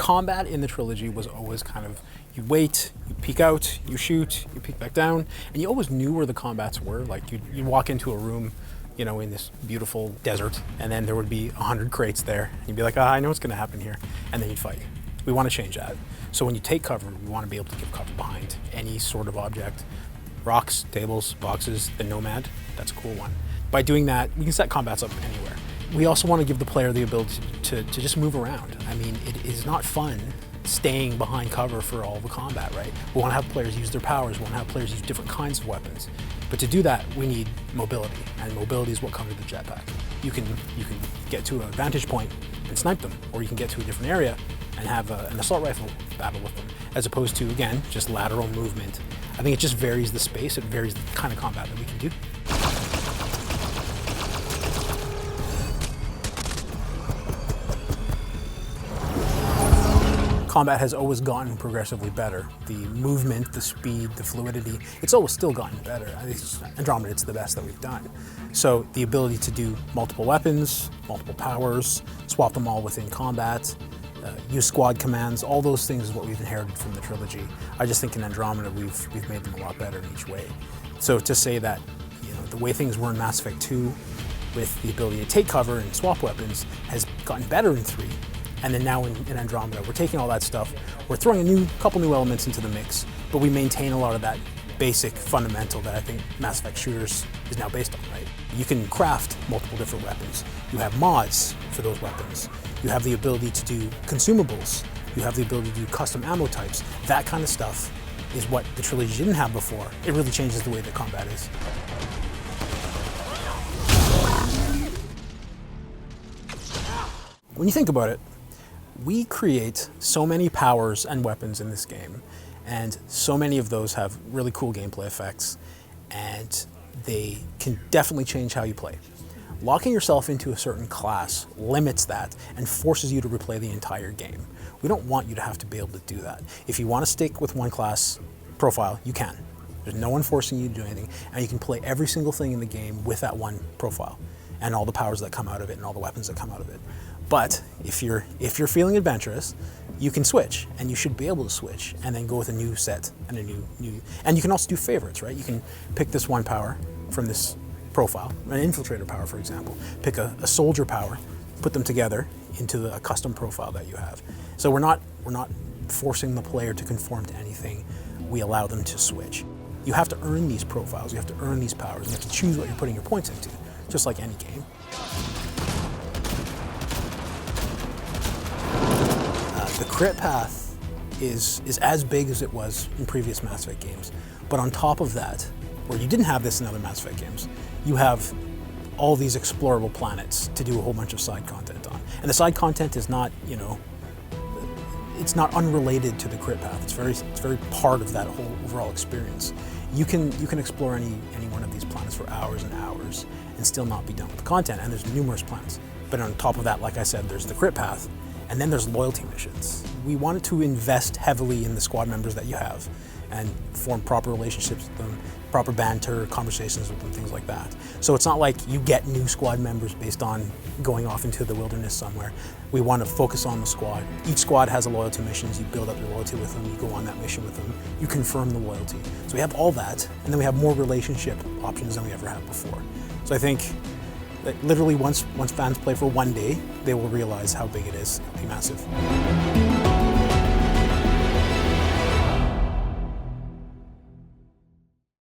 combat in the trilogy was always kind of, you wait, you peek out, you shoot, you peek back down, and you always knew where the combats were. Like you'd walk into a room, you know, in this beautiful desert, and then there would be 100 crates there. And you'd be like, I know what's gonna happen here. And then you'd fight. We wanna change that. So when you take cover, we wanna be able to give cover behind any sort of object. Rocks, tables, boxes, the Nomad, that's a cool one. By doing that, we can set combats up anywhere. We also want to give the player the ability to just move around. I mean, it is not fun staying behind cover for all the combat, right? We want to have players use their powers, we want to have players use different kinds of weapons. But to do that, we need mobility, and mobility is what comes with the jetpack. You can get to a vantage point and snipe them, or you can get to a different area and have an assault rifle battle with them, as opposed to, again, just lateral movement. I think it just varies the space, it varies the kind of combat that we can do. Combat has always gotten progressively better. The movement, the speed, the fluidity, it's always still gotten better. I think Andromeda, it's the best that we've done. So the ability to do multiple weapons, multiple powers, swap them all within combat, use squad commands, all those things is what we've inherited from the trilogy. I just think in Andromeda we've made them a lot better in each way. So to say that, you know, the way things were in Mass Effect 2 with the ability to take cover and swap weapons has gotten better in 3. And then now in Andromeda, we're taking all that stuff, we're throwing a couple new elements into the mix, but we maintain a lot of that basic fundamental that I think Mass Effect shooters is now based on, right? You can craft multiple different weapons. You have mods for those weapons. You have the ability to do consumables. You have the ability to do custom ammo types. That kind of stuff is what the trilogy didn't have before. It really changes the way that combat is. When you think about it, we create so many powers and weapons in this game, and so many of those have really cool gameplay effects, and they can definitely change how you play. Locking yourself into a certain class limits that and forces you to replay the entire game. We don't want you to have to be able to do that. If you want to stick with one class profile, you can. There's no one forcing you to do anything, and you can play every single thing in the game with that one profile, and all the powers that come out of it, and all the weapons that come out of it. But if you're feeling adventurous, you can switch, and you should be able to switch, and then go with a new set and a new. And you can also do favorites, right? You can pick this one power from this profile, an infiltrator power, for example. Pick a soldier power, put them together into a custom profile that you have. So we're not forcing the player to conform to anything. We allow them to switch. You have to earn these profiles. You have to earn these powers. You have to choose what you're putting your points into, just like any game. The crit path is as big as it was in previous Mass Effect games, but on top of that, where you didn't have this in other Mass Effect games, you have all these explorable planets to do a whole bunch of side content on. And the side content is not, you know, it's not unrelated to the crit path. It's very part of that whole overall experience. You can explore any one of these planets for hours and hours and still not be done with the content, and there's numerous planets. But on top of that, like I said, there's the crit path, and then there's loyalty missions. We wanted to invest heavily in the squad members that you have and form proper relationships with them, proper banter, conversations with them, things like that. So it's not like you get new squad members based on going off into the wilderness somewhere. We want to focus on the squad. Each squad has a loyalty missions. You build up your loyalty with them, you go on that mission with them, you confirm the loyalty. So we have all that, and then we have more relationship options than we ever had before. So I think that literally once fans play for one day, they will realize how big it is. It'll be massive.